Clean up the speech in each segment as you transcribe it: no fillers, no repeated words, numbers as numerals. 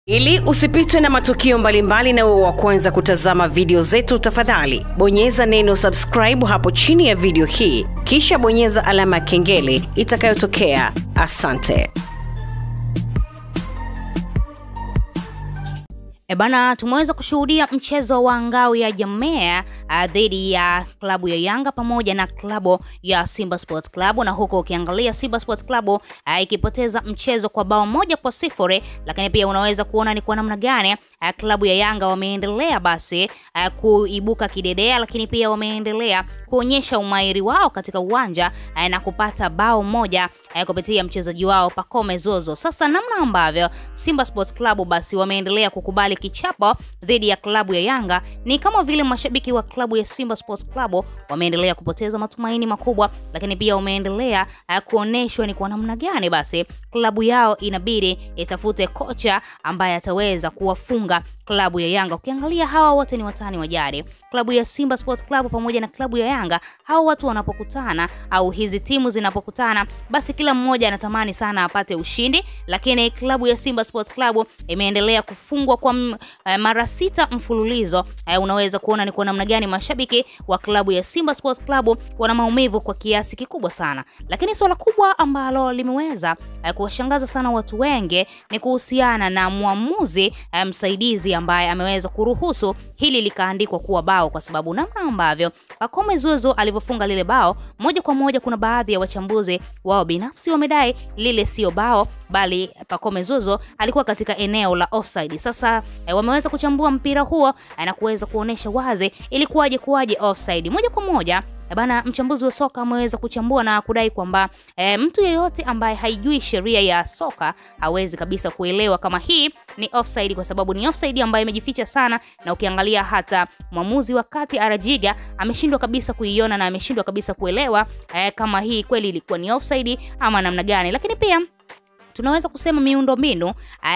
Ili usipitwe na matukio mbalimbali na uwe wa kwanza kutazama video zetu, tafadhali bonyeza neno subscribe hapo chini ya video hii, kisha bonyeza alama ya kengele itakayotokea. Asante. Bana, tumeweza kushuhudia mchezo wa ngao ya jamii dhidi ya klabu ya Yanga pamoja na klabu ya Simba Sports Club, na huko ukiangalia Simba Sports Club ikipoteza mchezo kwa bao 1-0, lakini pia unaweza kuona ni kwa namna gani klabu ya Yanga wameendelea basi kuibuka kidedea, lakini pia wameendelea kuonyesha umahiri wao katika uwanja na kupata bao moja kupitia mchezaji wao Pacome Zozo. Sasa namna ambavyo Simba Sports Club basi wameendelea kukubali kichapo dhidi ya klabu ya Yanga, ni kama vile mashabiki wa klabu ya Simba Sports Club wameendelea kupoteza matumaini makubwa, lakini pia wameendelea kuoneshwa ni kwa namna gani basi klabu yao inabidi itafute kocha ambaye ataweza kuwafunga klabu ya Yanga. Ukiangalia hawa wote ni watani wa jadi. Klabu ya Simba Sports Club pamoja na klabu ya Yanga, hawa watu wanapokutana au hizi timu zinapokutana, basi kila mmoja anatamani sana apate ushindi, lakini klabu ya Simba Sports Club imeendelea kufungwa kwa mara 6 mfululizo. Unaweza kuona ni kwa namna gani mashabiki wa klabu ya Simba Sports Club wana maumivu kwa kiasi kikubwa sana. Lakini swala kubwa ambalo limeweza kuwashangaza sana watu wengi ni kuhusiana na muamuzi msaidizi ambaye ameweza kuruhusu hili likaandikwa kuwa bao, kwa sababu namna ambavyo Pacome Zozo alivyofunga lile bao, moja kwa moja kuna baadhi ya wachambuzi wao binafsi wamedai lile sio bao, bali Pacome Zozo alikuwa katika eneo la offside. Sasa wameweza kuchambua mpira huo na kuweza kuonesha wazi ilikuwaje offside. Moja kwa moja bana, mchambuzi wa soka ameweza kuchambua na kudai kwamba mtu yeyote ambaye haijui sheria ya soka hawezi kabisa kuelewa kama hii ni offside, kwa sababu ni offside ambayo imejificha sana, na ukiangalia hata mwamuzi wakati Arajiga ameshindwa kabisa kuiona na ameshindwa kabisa kuelewa kama hii kweli ilikuwa ni offside ama namna gani. Lakini pia tunaweza kusema miundombinu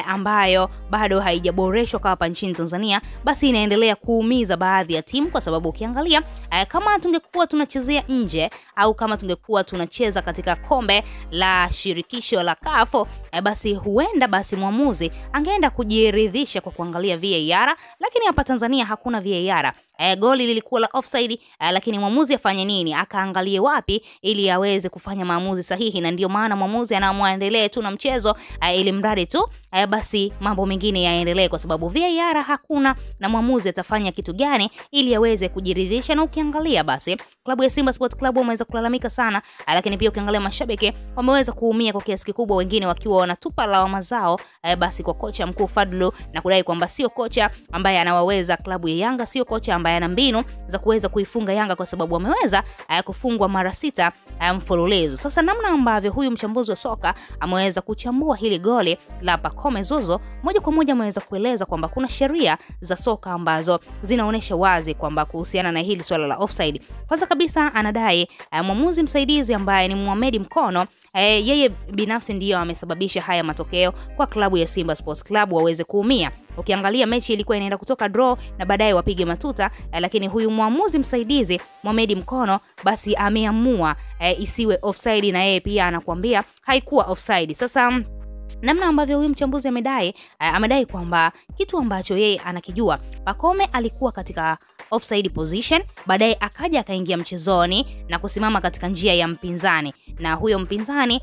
ambayo bado haijaboreshwa hapa nchini Tanzania basi inaendelea kuumiza baadhi ya timu, kwa sababu ukiangalia kama tungekuwa tunachezea nje au kama tungekuwa tunacheza katika kombe la shirikisho la CAF, basi huenda basi mwamuzi angeenda kujiridhisha kwa kuangalia VAR, lakini hapa Tanzania hakuna VAR. Goli lilikuwa la offside, lakini mwamuzi afanye nini? Akaangalie wapi ili aweze kufanya maamuzi sahihi, na ndio maana mwamuzi anaamua tu na mchezo ili mradi tu basi mambo mengine yaendelee, kwa sababu VAR hakuna na mwamuzi atafanya kitu gani ili aweze kujiridhisha. Na ukiangalia basi klabu ya Simba Sports Club wameweza kulalamika sana, lakini pia ukiangalia mashabiki wameweza kuumia kwa kiasi kikubwa, wengine wakiwa wanatupa lawama zao basi kwa kocha mkuu Fadlu, na kudai kwamba sio kocha ambaye anawaweza klabu ya Yanga, sio kocha ambaye ana mbinu za kuweza kuifunga Yanga, kwa sababu ameweza kufungwa mara 6 mfululizo. Sasa namna ambavyo huyu mchambuzi wa soka ameweza kuchambua hili goli la Pacome Zozo, moja kwa moja ameweza kueleza kwamba kuna sheria za soka ambazo zinaonesha wazi kwamba kuhusiana na hili swala la offside. Kwanza kabisa anadai mwamuzi msaidizi ambaye ni Mohamed Mkono, yeye binafsi ndiyo amesababisha haya matokeo kwa klabu ya Simba Sports Club waweze kuumia. Ukiangalia mechi ilikuwa inaenda kutoka draw na baadaye wapige matuta, lakini huyu mwamuzi msaidizi Mohamed Mkono basi ameamua isiwe offside, na yeye pia anakuambia haikuwa offside. Sasa namna ambavyo huyu mchambuzi amedai kwamba kitu ambacho yeye anakijua, Pacome alikuwa katika offside position, baadaye akaja akaingia mchezoni na kusimama katika njia ya mpinzani, na huyo mpinzani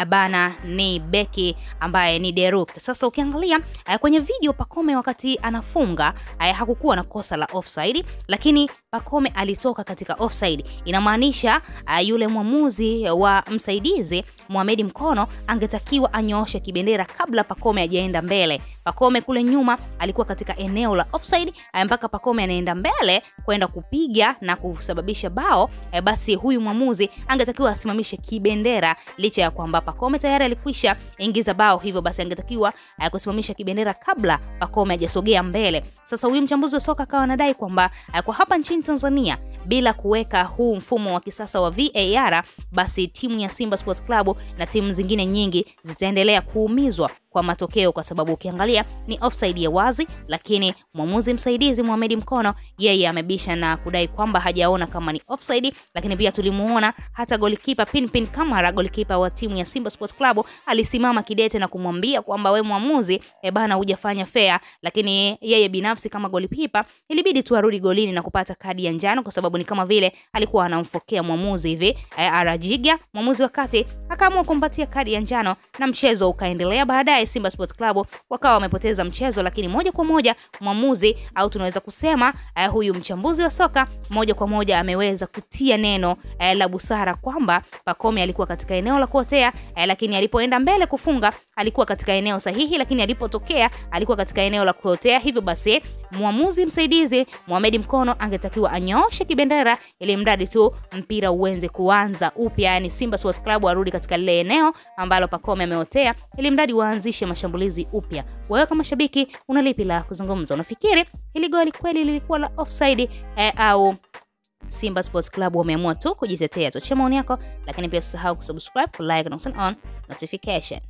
bana ni beki ambaye ni Deruk. Sasa ukiangalia kwenye video Pacome wakati anafunga hakukuwa na kosa la offside, lakini Pacome alitoka katika offside. Inamaanisha yule mwamuzi wa msaidizi Mohamed Mkono angetakiwa anyooshe kibendera kabla Pacome hajaenda mbele. Pacome kule nyuma alikuwa katika eneo la offside, mpaka Pacome anaenda mbele kwenda kupiga na kusababisha bao, basi huyu mwamuzi angetakiwa asimamishe kibendera, licha ya kwamba Pacome tayari alikwisha ingiza bao, hivyo basi angetakiwa kusimamisha kibendera kabla Pacome hajasogea mbele. Sasa huyu mchambuzi wa soka akawa anadai kwamba kwa hapa nchini Tanzania bila kuweka huu mfumo wa kisasa wa VAR, basi timu ya Simba Sports Club na timu zingine nyingi zitaendelea kuumizwa kwa matokeo, kwa sababu ukiangalia ni offside ya wazi, lakini mwamuzi msaidizi Mohamed Mkono yeye amebisha na kudai kwamba hajaona kama ni offside. Lakini pia tulimuona hata goalkeeper Pinpin Kamara, goalkeeper wa timu ya Simba Sports Club, alisimama kidete na kumwambia kwamba we mwamuzi, bana hujafanya fair. Lakini yeye binafsi kama goalkeeper ilibidi tu arudi golini na kupata kadi ya njano, kwa sababu ni kama vile alikuwa anamfokea mwamuzi hivi Arajiga. Mwamuzi wakati akaamua kumpatia kadi ya njano na mchezo ukaendelea. Baadaye Simba Sports Club wakawa wamepoteza mchezo, lakini moja kwa moja mwamuzi, au tunaweza kusema huyu mchambuzi wa soka, moja kwa moja ameweza kutia neno la busara kwamba Pacome alikuwa katika eneo la kuotea, lakini alipoenda mbele kufunga alikuwa katika eneo sahihi, lakini alipotokea alikuwa katika eneo la kuotea. Hivyo basi mwamuzi msaidizi Mohamed Mkono angetakiwa anyooshe kibendera ili mradi tu mpira uanze kuanza upya, yani Simba Sports Club warudi katika lile eneo ambalo Pacome ameotea ili mradi waanzishe mashambulizi upya. Wewe kama shabiki unalipi la kuzungumza? Unafikiri hili goli kweli lilikuwa la offside au Simba Sports Club wameamua tu kujitetea? Toa maoni yako, lakini pia usisahau kusubscribe, like na turn on notification.